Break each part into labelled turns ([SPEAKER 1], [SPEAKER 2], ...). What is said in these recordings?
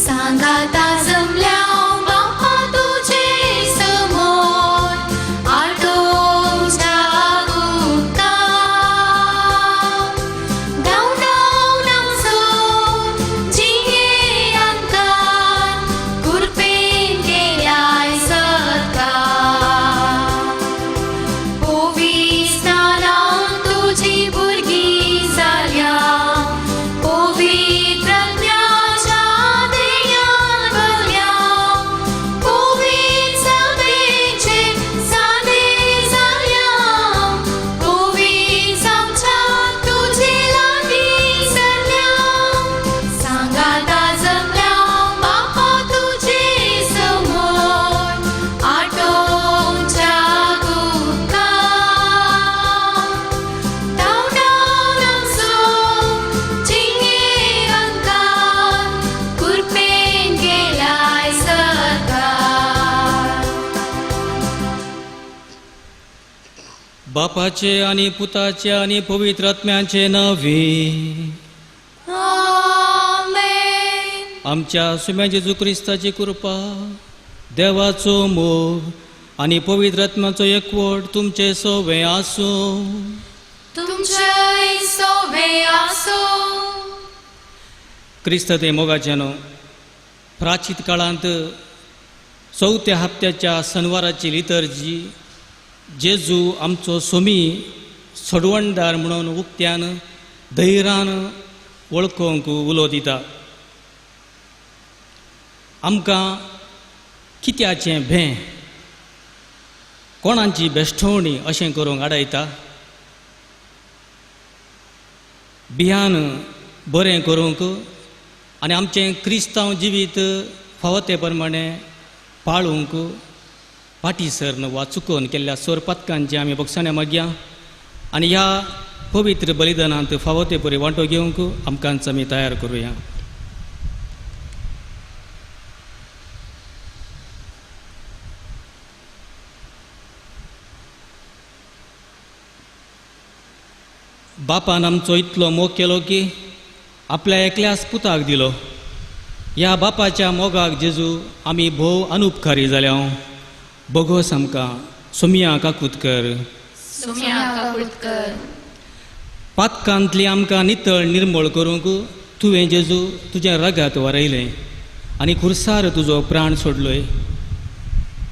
[SPEAKER 1] सांगाता जमल्या बाप्पा तुझे समोर आटोच्या गुप्ता डाव डाव नाचो जिये अंकार कुरपेन केल्याय सत्कार पोविस्ताना तुझी भुरगी जाल्या
[SPEAKER 2] बापाचे आणि पुताचे आणि पवित्र आत्म्याचे नावे
[SPEAKER 1] आमेन.
[SPEAKER 2] आमच्या सुम्या जेजू ख्रिस्ताची कृपा देवाचो मोग आणि पवित्र आत्म्याचो एकवट तुमचे सोवे आसो.
[SPEAKER 1] तुमचे सोवे आसो.
[SPEAKER 2] क्रिस्त ते मोगाच्यानो प्राचीत काळांत चवथ्या हप्त्याच्या शनिवाराची लितर्जी जेजू आमचो सोमी सडवणदार म्हणून उक्त्यान धैर्यान वळखोंक उलो दिता. आमकां कित्याचें भें कोणाची बेश्टवणी अशें करूंक आडायता. भियान बरें करूंक आनी आमचें क्रिस्तांव जिवीत फावो ते प्रमाणे पाळूंक पाटीसर वा चुकोवन केल्ल्या सोर पथकांची आमी भोगसाणे मागया आनी ह्या पवित्र बलिदानांत फावो ते परी वांटो घेवंक आमकांच आमी तयार करुया. बापान आमचो इतलो मोग केलो की आपल्या एकल्याच पुताक दिलो. ह्या बापाच्या मोगाक जेजू आमी भोव अनुपकारी जाल्या. बगोस आमकां सोमिया काकुतकर पातकांतली आमकां नितळ निर्मळ करूंक तुवें जेजू तुज्या रगात वरयलें आनी खुर्सार तुजो प्राण सोडलोय.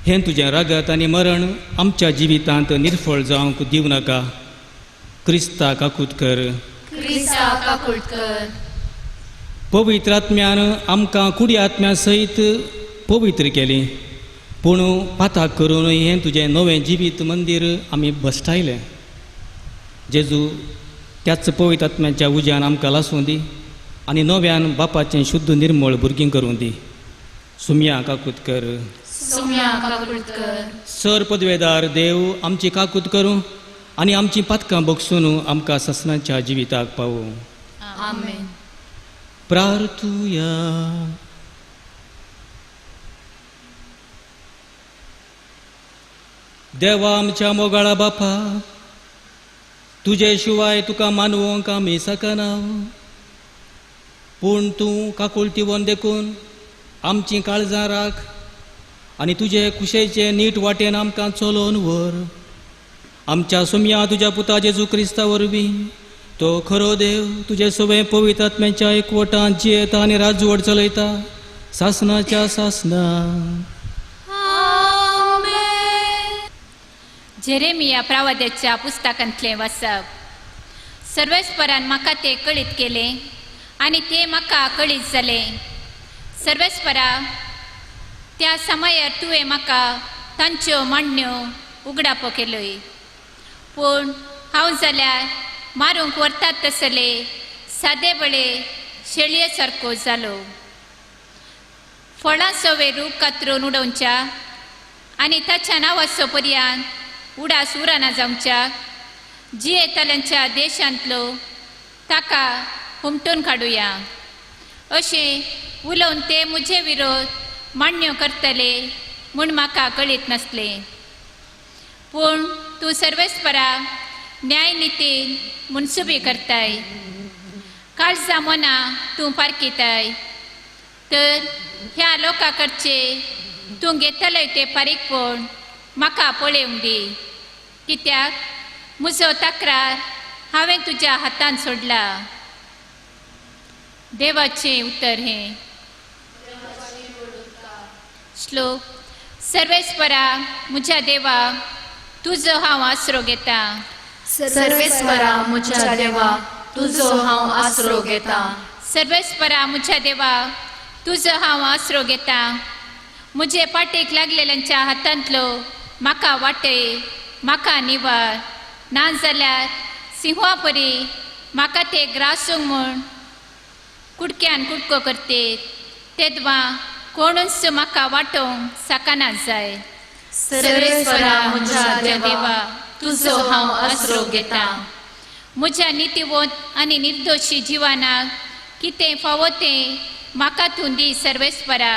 [SPEAKER 2] हें तुजें रगत आनी मरण आमच्या जिवितांत निर्फळ जावंक दिवं नाका. क्रिस्ता काकुतकर पवित्र आत्म्यान आमकां कुडी आत्म्या सयत पवित्र केली. पूण पाताक करून हें तुजें नवें जिवीत मंदीर आमी बसटायलें. जेजू त्याच पवित्र आत्म्याच्या उज्यान आमकां लासूं दी आनी नव्यान बापाचें शुद्ध निर्मळ भुरगीं करूं दी. सुम्या काकुतकर सर पदवेदार देव आमची काकूत करूं आनी आमचीं पातकां बगसून आमकां ससनाच्या जिविताक पावूं.
[SPEAKER 1] आमेन.
[SPEAKER 2] प्रार्थुया. देवा आमच्या मोगाळा बापा, तुजे शिवाय तुका मानवंक आमी सकना. पूण तूं काकुळटीवन देखून आमची काळजां राख आनी तुजे कुशेचे नीट वाटेन आमकां चलोवन व्हर. आमच्या सोम्या तुज्या पुता जेजू क्रिस्ता वरवीं तो खरो देव तुजे सगळे पवित्र आत्म्याच्या एकवटांत जियेता आनी राजवट चलयता सासनाच्या सासना.
[SPEAKER 3] जेरेमिया प्रवाद्याच्या पुस्तकांतलें वाचप. सर्वेस्परान म्हाका तें कळीत केलें आनी तें म्हाका कळीत जालें. सर्वेस्परा, त्या समयार तुवें म्हाका तांच्यो मांडण्यो उगडापो केल्योय. पूण हांव जाल्यार मारूंक व्हरतात तसले सादेबळे शेळये सारको जालो. फळां सवे रूख कातरून उडोवच्या आनी ताच्या नांवाचो पर्यान उडास उराना जावच्या जी येताल्यांच्या देशांतलो ताका हुमटून काडुया अशें उलोवन ते म्हजे विरोध मान्य करतले म्हूण म्हाका कळीत नासले. पूण तूं सर्वेस्परा न्याय नितीन मुनसुबी करताय, काळजा मना तूं पारकिताय. तर ह्या लोकां कडचे तूं घेतलय ते पारीकपण म्हाका पळोवंक दी, कित्याक म्हजो तक्रार हांवें तुज्या हातांत सोडला. देवाचें उतर हें. श्लोक. सर्वेस्परा म्हज्या देवा तुजो हांव आसरो घेता.
[SPEAKER 1] सर्वेस्परा म्हज्या देवा तुजो हांव आसरो घेता.
[SPEAKER 3] सर्वेस्परा म्हज्या देवा तुजो हांव आसरो घेता. म्हजे पाटेक लागलेल्यांच्या हातांतलो म्हाका वाटय, म्हाका निवार. ना जाल्यार सिंहा परी म्हाका ते ग्रासूंक म्हूण कुडक्यान कुडको करतेत. तेदवा कोणूच म्हाका वाटोवंक साकाना जाय.
[SPEAKER 1] सर्वेस्परा म्हज्या देवा तुजो हांव आसरो घेता.
[SPEAKER 3] म्हज्या नितीवंत आनी निर्दोशी जिवानाक कितें फावो तें म्हाका तूं दी. सर्वेस्परा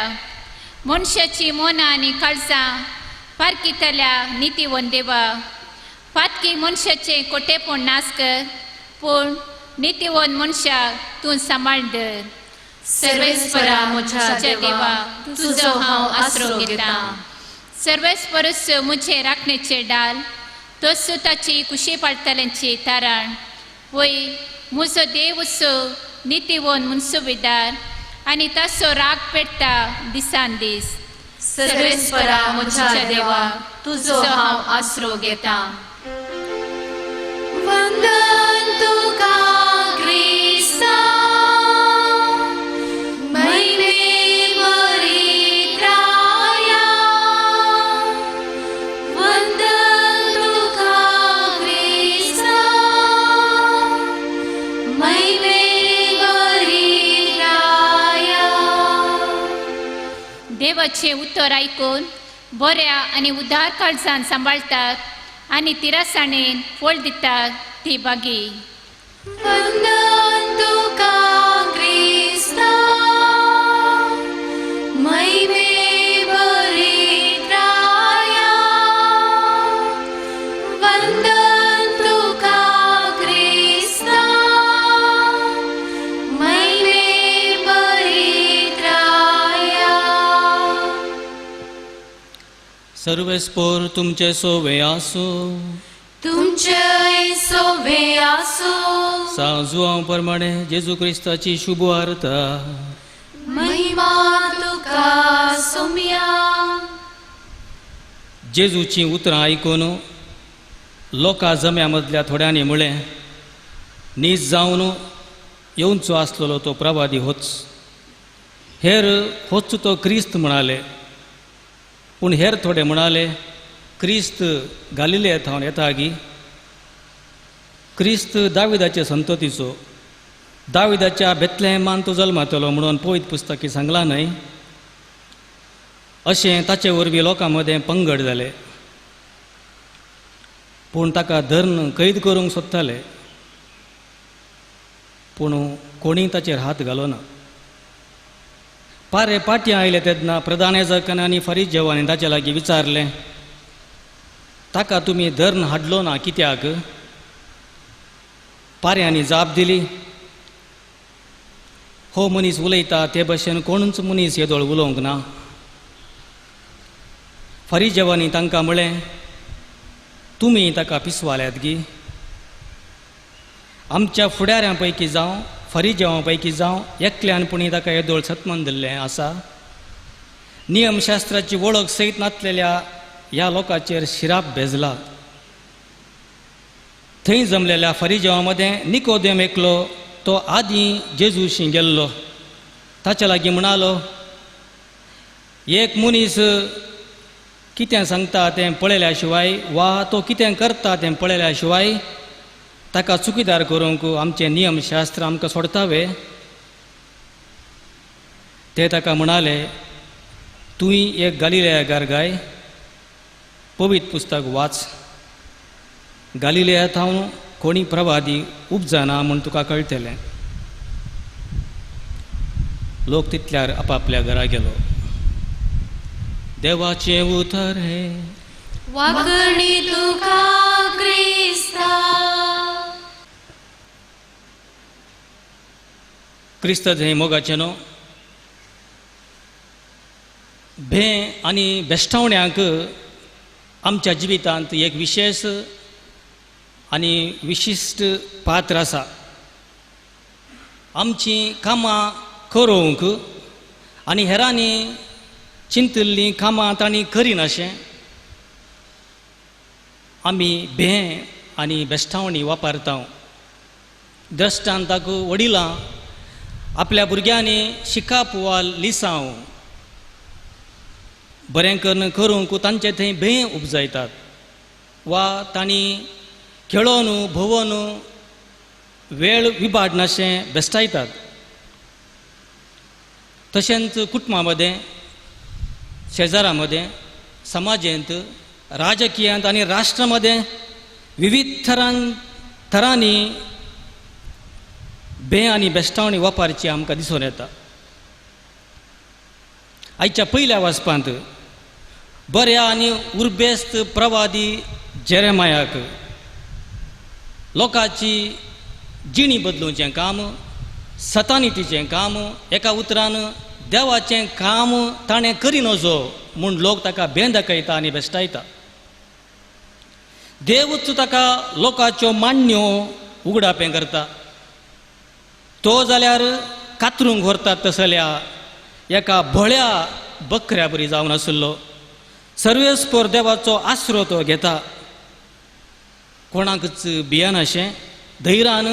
[SPEAKER 3] मनशाची मोना आनी काळजां पारकितल्या नितीवंत देवा, पातकी मनशाचें कोटेपण नास कर, पूण नितीवंत मनशाक तूं सांबाळ दर.
[SPEAKER 1] सर्वेस्परा म्हज्या देवा तुजो हांव आसरो घेता.
[SPEAKER 3] सर्वेस्परस म्हजे राखणेचे डाल, तोच ताची कुशी पाळटल्यांची तारण. वय म्हजो देवच नितीवंत मुनसुबेदार आनी ताचो राग पेट्टा दिसान दीस.
[SPEAKER 1] सर्वेस्परा म्हज्या देवा तुजो हांव आसरो घेता. वंदन तुका क्रिस्ता,
[SPEAKER 3] देवाचे उतर आयकून बऱ्या आनी उदार काळजान सांबाळटात आनी तिरासाणेन फळ दितात ती बागी.
[SPEAKER 1] वंदन तुका क्रिस्ता, महिमे भरीत राया. वंदन तुका क्रिस्ता, महिमे भरीत राया.
[SPEAKER 2] सर्वेस्पोर तुमचे सोवे आसो.
[SPEAKER 1] तुमचे सोवे आसो.
[SPEAKER 2] सांजुआं प्रमाणे जेजू क्रिस्ताची शुभ वार्ता.
[SPEAKER 1] महिमा तुका सोम्या.
[SPEAKER 2] जेजूची उतरां आयकून लोकां जम्या मदल्या थोड्यांनी म्हळें, नीज जावन येवचो आसलेलो तो प्रवादी होच. हेर होच तो क्रिस्त म्हणाले. पूण हेर थोडे म्हणाले, क्रिस्त गालिलेंतावन येता गी. क्रिस्त दाविदाचे संततीचो, दाविदाच्या बेतलेहेमान तो जल्मातलो म्हणून पवित्र पुस्तकी सांगला न्हय. अशें ताचे वरवीं लोकां मदें पंगड जाले. पूण ताका धरून कैद करूंक सोदताले, पूण कोणी ताचेर हात घालोना. पारे पाटी आयले तेन्ना प्रधान याजकांनी आनी फरीसांवांनी ताचे लागीं विचारलें, ताका तुमी धरून हाडलो ना कित्याक? पाऱ्यांनी जाप दिली, हो मनीस उलयता ते भशेन कोणूच मनीस येदोळ उलोवंक ना. फरीसांवांनी तांकां म्हळें, तुमी ताका पिसवाल्यात गी. आमच्या फुडाऱ्यां पैकी जावं फरीसांवां पैकी जावं एकल्यानपणी ताका येदोळ सतमन दिल्लें आसा. नियमशास्त्राची वळख सयत नासलेल्या ह्या लोकांचेर शिराप भेजला. थंय जमलेल्या फरीसांवां मदें निकोदेम एकलो तो आदीं जेजूशी गेल्लो. ताचे लागीं म्हणालो, एक मनीस कितें सांगता तें पळयल्या शिवाय वा तो कितें करता तें पळयल्या शिवाय ताका चुकीदार करूंक आमचें नियमशास्त्र आमकां सोडतावे. ते ताका म्हणाले, तुंय एक गालिलेकार गाय. पवित्र पुस्तक वाच. गालिलेयांत हांव कोणी प्रवादी उपजना म्हूण तुका कळटलें. लोक तितल्यार आपापल्या घरा गेलो. देवाचें उतर हे
[SPEAKER 1] वागणी तुका क्रिस्ता.
[SPEAKER 2] क्रिस्त हे मोगाचें न्हू. भे आनी बेश्टावण्यांक आमच्या जिवितांत एक विशेष आनी विशिश्ट पात्र आसा. आमची कामां करूंक आनी हेरांनी चिंतिल्लीं कामां तांणी करिनाशें आमी भें आनी बेश्टावणी वापरता. दृश्टांताक वडिलां आपल्या भुरग्यांनी शिकप वा लिसांव बरें करूंक तांचे थंय भें उपजायतात वा तांणी खेळोन भोंवन वेळ विबाडनाशें बेश्टायतात. तशेंच कुटुंबा मदें, शेजारा मदें, समाजेंत, राजकीयांत आनी राष्ट्रा मदें विविध तरांनी भें आनी बेश्टावणी वापरची आमकां दिसून येता. आयच्या पयल्या वाचपांत बऱ्या आनी उर्बेस्त प्रवादी जेरेमायाक लोकांची जिणी बदलुवचें काम, सतानितीचें काम, एका उतरान देवाचें काम ताणें करिनजो म्हूण लोक ताका भें दाखयता आनी बेश्टायता. देवूच ताका लोकांच्यो मांडण्यो उगडापें करता. तो जाल्यार कातरूंक व्हरतात तसल्या एका भोळ्या बकऱ्या बरी जावन आसलो. सर्वेस्पर देवाचो आसरो तो घेता. कोणाकच भियेनाशें धैर्यान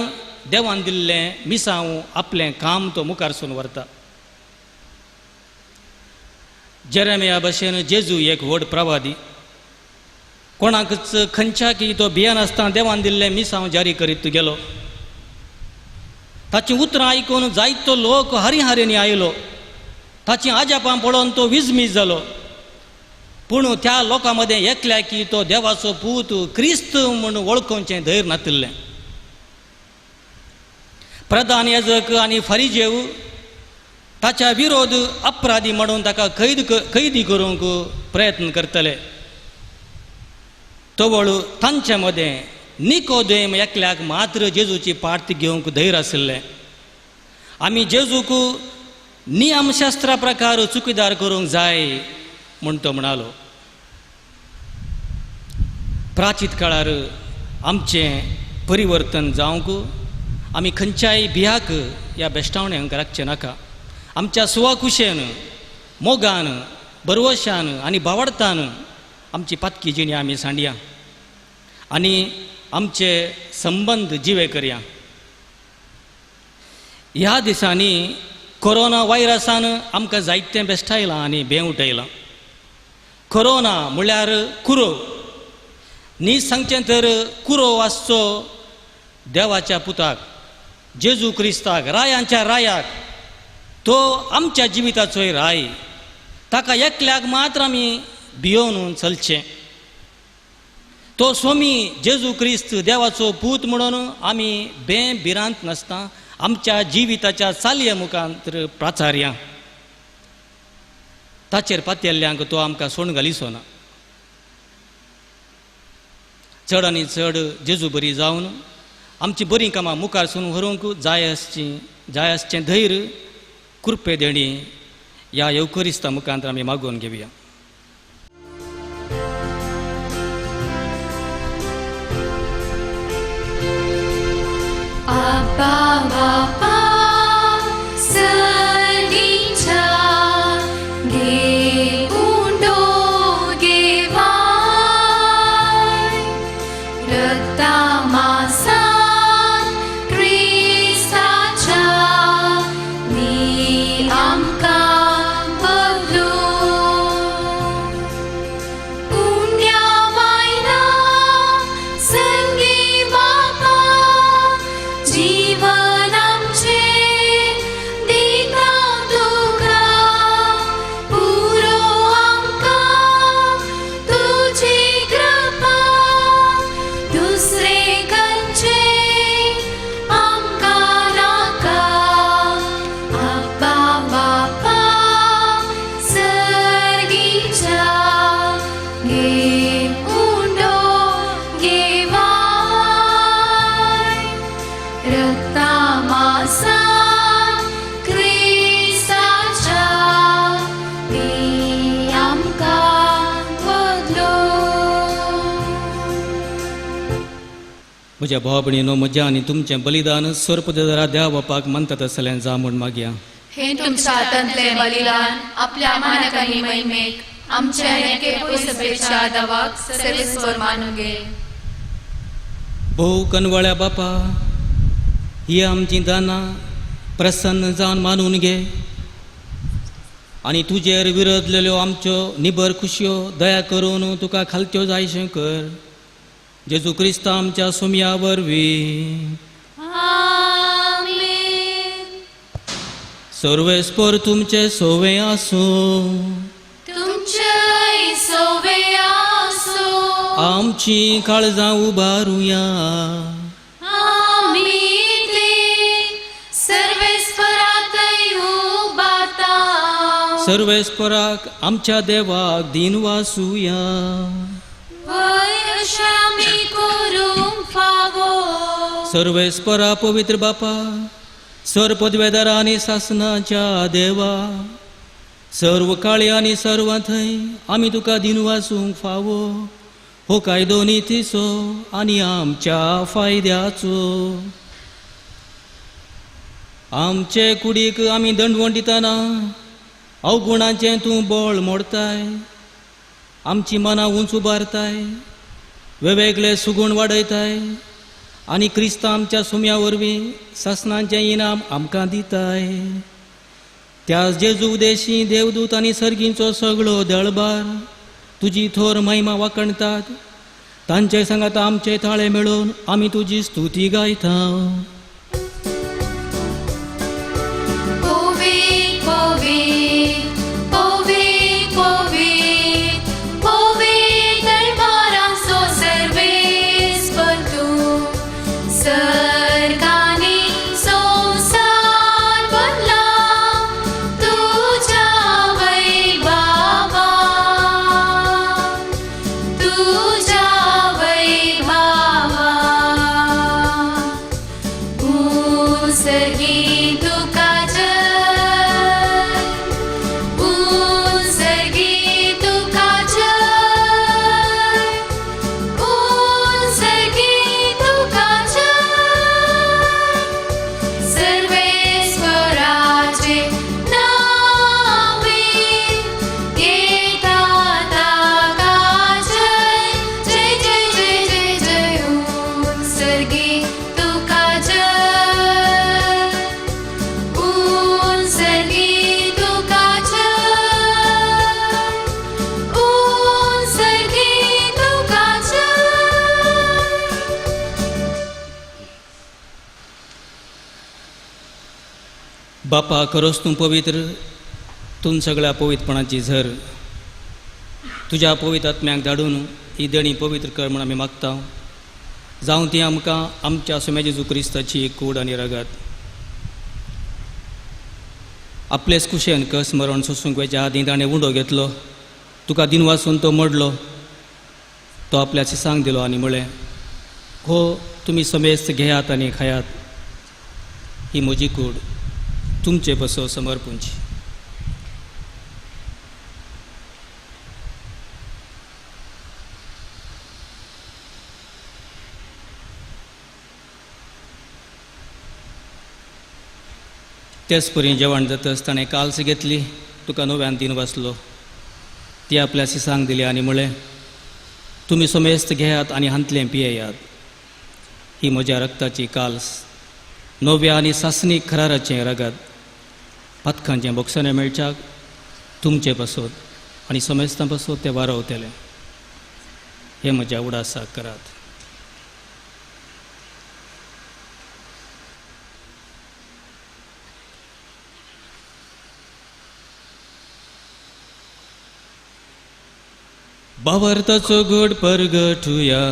[SPEAKER 2] देवान दिल्लें मिसांव आपलें काम तो मुखारसून व्हरता. जेरेमिया भशेन जेजू एक व्हड प्रवादी. कोणाकच खंयच्याकी तो भियेनासतना देवान दिल्लें मिसांव जारी करीत गेलो. ताचीं उतरां आयकून जायतो लोक हरिहरेनी आयलो. ताचीं आजापां पळोवन तो विजमीज जालो. पूण त्या लोकां मदें एकल्याकी तो देवाचो पूत क्रिस्त म्हूण वळखुचें धैर्य नातिल्लें. प्रधान याजक आनी फरिजेव ताच्या विरोध अपराधी म्हणून ताका कैदी करूंक प्रयत्न करतले. तवळ तांचे मदें निकोदेम एकल्याक मात्र जेजूची पार्त घेवंक धैर्य आशिल्लें. आमी जेजूक नियमशास्त्रा प्रकार चुकीदार करूंक जाय म्हूण तो म्हणालो. प्राचीत काळार आमचें परिवर्तन जावंक आमी खंयच्याय भियाक ह्या बेश्टावण्यांक राखचें नाका. आमच्या सुवाकुशेन, मोगान, बरवशान आनी भावार्थान आमची पातकी जिणी आमी सांडया आनी आमचे संबंद जिवे करया. ह्या दिसांनी कोरोना वायरसान आमकां जायतें बेश्टायलां आनी भें उठयलां. कोरोना म्हळ्यार कुरो. न्ही सांगचें तर कुरो आसचो देवाच्या पुताक, जेजू क्रिस्ताक, रायांच्या रायाक. तो आमच्या जिविताचोय राय. ताका एकल्याक मात्र आमी भियोन चलचें. तो स्वामी जेजू क्रिस्त देवाचो पूत म्हणून आमी भें भिरांत नासता आमच्या जिविताच्या चालये मुखांतर प्राचार्या. ताचेर पातेल्ल्यांक तो आमकां सोण घालिचो ना. चड आनी चड जेजू बरी जावन आमची बरीं कामां मुखार सून व्हरूंक जाय आसचें धैर्य कृपे देणी ह्या येवकरिस्ता मुखांतर आमी मागोवन घेवया.
[SPEAKER 1] Abba Baba Sadincha Geundo Gewai Raktamasan Kristacha Ni Amka Badlu उंडो घेवाय रक्ता मासा ख्रिस्ताच्या ती आमकां बदलो.
[SPEAKER 2] म्हज्या भावा भयणीनो, म्हज्या आनी तुमचें बलिदान स्वर्गपदारा देवा बापाक मानतात असलें जा म्हूण मागया.
[SPEAKER 1] हे तुमच्या हातांतले बलिदान आपल्या मानकांनी महिमेक आमच्या एके पयसपेच्या दावाक सर्वेस्वर मानून घे.
[SPEAKER 2] भोव कनवळ्या बापा, ही आमची दानां प्रसन्न जावन मानून घे आनी तुजेर विरोधलेल्यो आमच्यो निबर खुशयो दया करून तुका खालच्यो जायशें कर. जेजू क्रिस्त आमच्या सोमया वरवीं.
[SPEAKER 1] आमेन.
[SPEAKER 2] सर्वेस्पर तुमचे सोवे आसूं.
[SPEAKER 1] तुमचे सोवे आसो.
[SPEAKER 2] आमची काळजां उबारुया.
[SPEAKER 1] आमी ते सर्वेस्परांतय उबारता.
[SPEAKER 2] सर्वेस्पराक आमच्या देवाक दिन वासुया.
[SPEAKER 1] वय अशें आमी करूंक फावो.
[SPEAKER 2] सर्वेस्परा पवित्र बापा, सर पदवेदारा आनी शासनाच्या देवा, सर्व काळी आनी सर्व थंय आमी तुका दिन वाचूंक फावो. हो कायदो नितीचो आनी आमच्या फायद्याचो. आमचे कुडीक आमी दंडवण दितना अवगुणाचें तूं बोळ मोडताय. आमची मनां उंच उबारताय, वेगवेगळे सुगूण वाडयताय आनी क्रिस्त आमच्या सोम्या वरवीं शासनाचें इनाम आमकां दिताय. त्या जेजू देशी देवदूत आनी सर्गींचो सगळो दळबार तुजी थोर महिमा वाकणतात. तांचे सांगात आमचे ताळे मेळोवन आमी तुजी स्तुती गायता.
[SPEAKER 1] Povet, povet, povet, povet, povet, दरबारांचो सर्वेस्पर तूं. सर्गांनी संवसार बदला तुज्या वैभवान. तुज्या वैभवान. सर्गी तुका जय. सर्गी तुका जय. सर्गी तुका जय. सर्वेस्वराचे नावे घेता ताका जय. जय जय जय जय जय. सर्गी तुका जय. सर्गी तुका जय. सर्गी तुका जय.
[SPEAKER 2] बापा, खरोच तूं पवित्र, तूं सगळ्या पवित्रपणाची झर. तुज्या पवित्र आत्म्याक धाडून ही देणी पवित्र कर म्हूण आमी मागता. जावं ती आमकां आमच्या सोम्या जेजू क्रिस्ताची कूड आनी रगत. आपलेच कुशेन कस मरण सोसूंक वेच्या आदीं ताणें उंडो घेतलो. तुका दिन वाचून तो मोडलो. तो आपल्या शिसांक दिलो आनी म्हळें, हो तुमी समेस्त घेयात आनी खायात. ही म्हजी कूड तुमचे बसो समर्पूंची. तेच परी जेवण जातच ताणें काल्स घेतली, तुका नव्यान दिन वाचलो. ती आपल्या शिसांक दिली आनी म्हळें, तुमी समेस्त घेयात आनी हांतलें पियेयात. ही म्हज्या रक्ताची काल्स, नव्या आनी सासणीक खराराचें रगत. पातकांचें बोगसणें मेळच्याक तुमचे बसोत आनी समेस्तां बसोत तें वारवतलें. हें म्हज्या उडासाक करात. भावार्थाचो घोट परगटुया.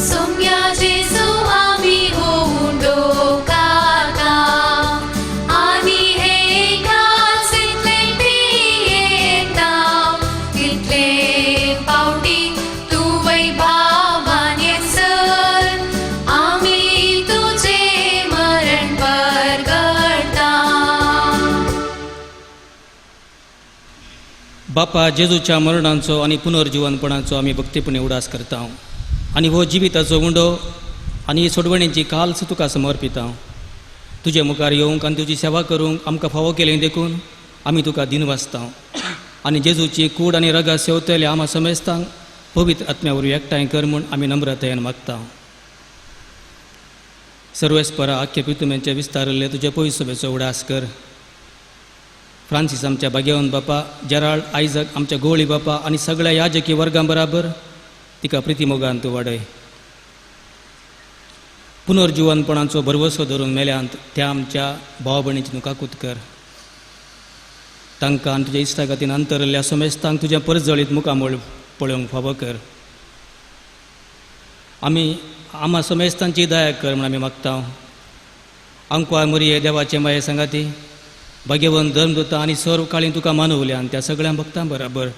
[SPEAKER 1] सोम्या जेजू आमी होऊन डोकाता. आनी हे गाचे
[SPEAKER 2] बापा जेजूच्या मरणांचो आनी पुनर्जिवनपणाचो आमी भक्तीपणे उडास करता आनी हो जिविताचो उंडो आनी सोडवणेची काल्स तुका समर्पिता. तुजे मुखार येवंक आनी तुजी सेवा करूंक आमकां फावो केलें देखून आमी तुका दिनवासता आनी जेजूची कूड आनी रगा सेवतले आमा समेस्तांक पवित्र आत्म्या वरवीं एकठांय कर म्हूण आमी नम्रतायेन मागता. सर्वेस्परा आख्खे पितुमेंचे विस्तारले तुजे पवित्र सभेचो उडास कर. फ्रांसीस आमच्या भाग्यवंत बापा, जेराल्ड आयजक आमच्या गोळी बापा आनी सगळ्या याजकी वर्गां बराबर तिका प्रितीमोगान तूं वाडय. पुनर्जिवनपणाचो भरवसो धरून मेल्यांत त्या आमच्या भाव भयणीची नुका कर. तांकां आनी तुज्या इश्टागतीन अंतरल्ल्या समेस्तांक तुज्या परजळीत मुखामोळ पळोवंक फावो कर. आमी आमा समेस्तांची दया कर म्हण आमी मागता. आंकवार मोरये देवाचे माये सांगाती, भाग्यवंत धर्मदूता आनी सर्व काळी तुका मानवल्या आनी त्या सगळ्या भक्तां बराबर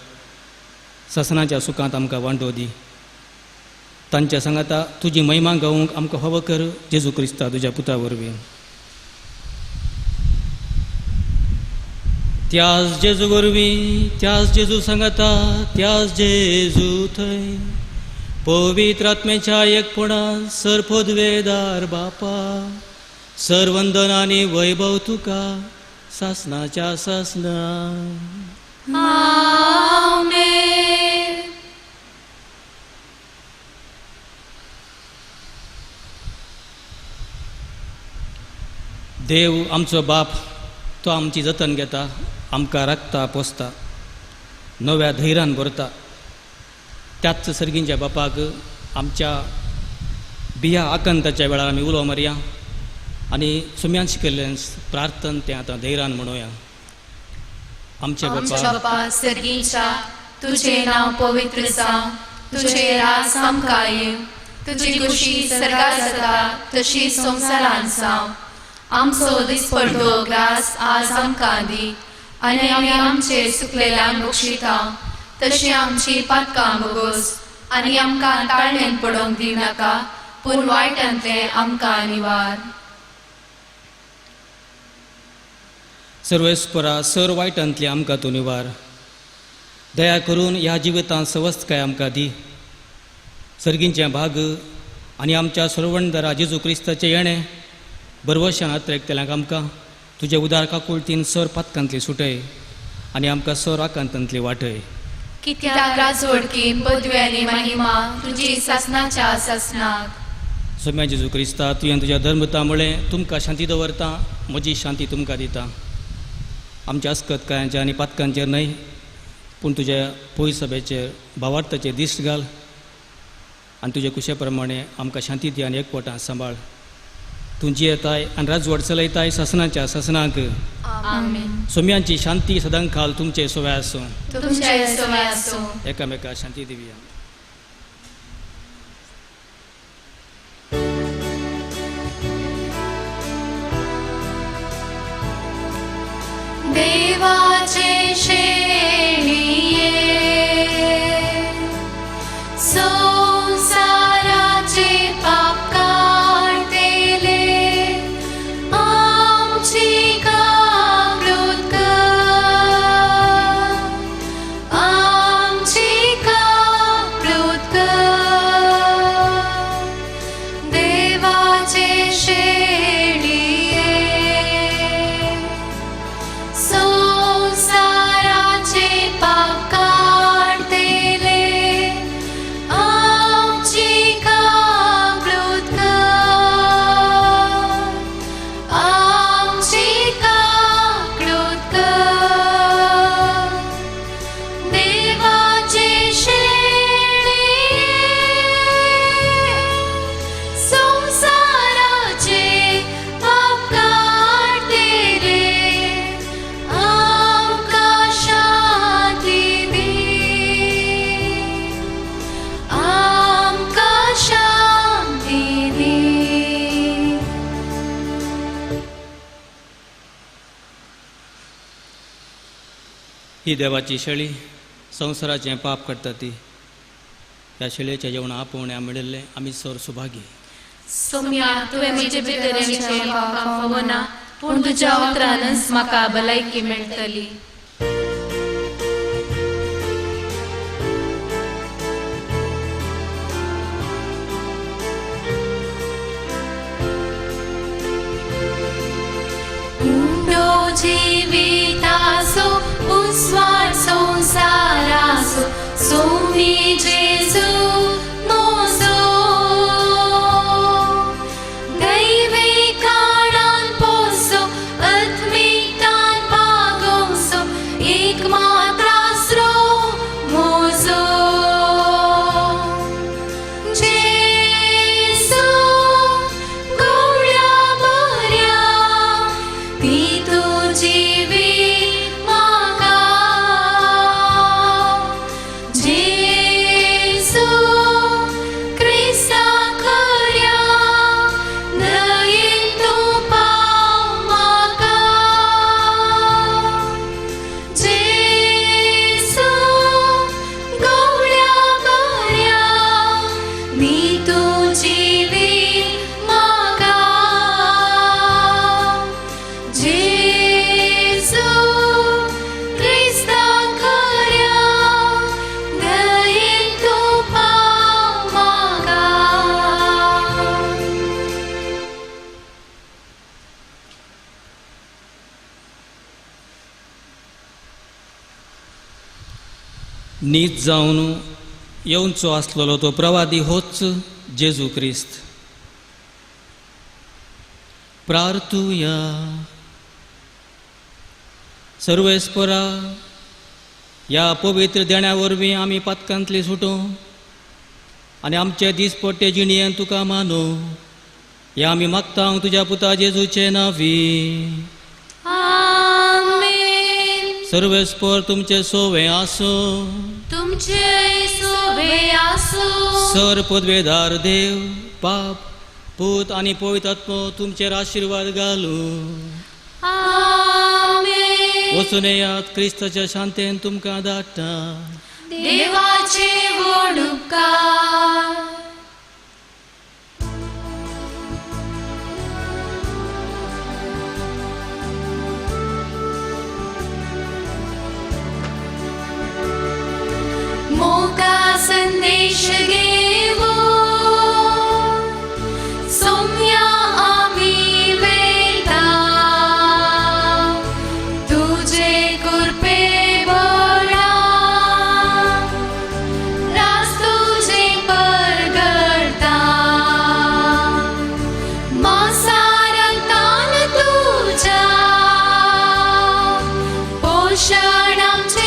[SPEAKER 2] ससनाच्या सुखांत आमकां वांटो दी. तांच्या सांगाता तुजी महिमा गावूंक आमकां फावो कर. जेजू क्रिस्ता तुज्या पुता वरवीं. त्याच जेजू वरवीं, त्याच जेजू सांगाता, त्याच जेजू थंय पवित्र आत्म्याच्या एकपणान सरपदवेदार बापा, सर्वंदन आनी वैभव तुका सासनाच्या सासना.
[SPEAKER 1] आमेन.
[SPEAKER 2] देव आमचो बाप तो आमची जतन घेता, आमकां राखता पोसता, नव्या धैर्यान भरता. त्याच सर्गींच्या बापाक आमच्या बिया आकंताच्या वेळार आमी उलो मारया आनी सुम्यान शिकयल्लें प्रार्थन तें आतां धैर्यान म्हणुया. आमचे
[SPEAKER 1] आमच्या
[SPEAKER 2] बापा,
[SPEAKER 1] बापा सर्गीच्या, तुझे नाव पवित्र जावं, तुझे राज आमकां येवं, तुजी खुशी सर्गार जाता तशी संवसारांत जावं. आमचो दिसपडटो ग्रास आज आमकां दी आनी आमी आमचे चुकलेल्यांक बक्षिता तशी आमची पातकां बगोस आनी आमकां ताळणेन पडोवंक दिव नाका, पूण वायटांतले आमकां निवार.
[SPEAKER 2] सर्वेस्परा सर वायटांतली आमकां तूं निवार. दया करून ह्या जिवितांत सवस्थकाय आमकां दी. सर्गींचे भाग आनी आमच्या सर्वणदारा जेजू क्रिस्ताचें येणें बरवशान आत्रेकतल्यांक आमकां तुजे उदार काकुळतीन सर पातकांतली सुटय आनी आमकां सर आकांतांतली वाटय.
[SPEAKER 1] कित्याक राजवडकी पदवी आनी महिमा तुजी सासनाच्या सासनाक.
[SPEAKER 2] सोम्या जेजू क्रिस्ता, तुवें तुज्या धर्मता मुळें तुमकां शांती दवरता, म्हजी शांती तुमकां दिता. आमच्या अस्कतकायांच्या आनी पातकांचेर न्हय, पूण तुज्या पवित्र सभेचेर भावार्थाचेर दिश्ट घाल आनी तुजे कुशे प्रमाणे आमकां शांती दी आनी एकवटान सांबाळ. तूं जियेताय आनी राजवट चलयताय सासनाच्या सासनाक.
[SPEAKER 1] आमेन.
[SPEAKER 2] सोम्यांची शांती सदांखाल तुमचे सोव्या आसूं.
[SPEAKER 1] तुमचे सोय आसूं.
[SPEAKER 2] एकामेका शांती दिवया.
[SPEAKER 1] देवाचे शेणिये संसाराचे पाप काढतेले आमची कामृत कर, आमची कामृत कर. देवाचे शेणिये संसाराचे पाप काढतेले आमची कामृत कर, आमची कामृत कर. देवाचे शेणिये संसाराचे पाप काढतेले आमकां शांती दी, आमकां शांती दी.
[SPEAKER 2] ही देवाची शेळी संवसाराचें पाप काडटा ती. ह्या शेळयेच्या जेवणा आपोवण्या मेळिल्लें आमी सर सुभागी.
[SPEAKER 1] सोम्या, तुवें म्हजे भितरचे पाप फावना, पूण तुज्या उतरानच म्हाका भलायकी मेळटली. तुम्ही जेजू मोजो दैवी काळान पोसो आत्मिकान पागोसो एक मात्र आसरो मोजो जेजू गवळ्या बऱ्या ती तुजी वीण म्हाका जेजू क्रिस्ता खऱ्या दयेन तूं पाव म्हाका जेजू गवळ्या बऱ्या नी तुजी वीण म्हाका जेजू क्रिस्ता खऱ्या दयेन तूं पाव म्हाका
[SPEAKER 2] नीत जावन येवचो आसलेलो तो प्रवादी होच जेजू क्रिस्त. प्रार्थुया. सर्वेस्परा, ह्या पवित्र देण्या वरवीं आमी पातकांतली सुटो आनी आमचे दिसपट्टे जिणयेन तुका मानो. हे आमी मागता तुज्या पुता जेजूचे नांवी.
[SPEAKER 1] आमेन.
[SPEAKER 2] सर्वेस्पर तुमचे सोवे आसो.
[SPEAKER 1] तुमचे सोबे आसो.
[SPEAKER 2] सर पदवेदार देव, बाप, पूत आनी पवित्र आत्मो तुमचेर आशिर्वाद घालू.
[SPEAKER 1] आमेन.
[SPEAKER 2] वचून येयात, क्रिस्ताच्या शांतेन तुमकां धाडटा.
[SPEAKER 1] देवाचे व्हड उपकार. मोगा संदेश घेवो सोम्या आमी वेता तुझे कृपे बळा रास तुझे परगडता मासारतान तुझ्या पोषण आमचे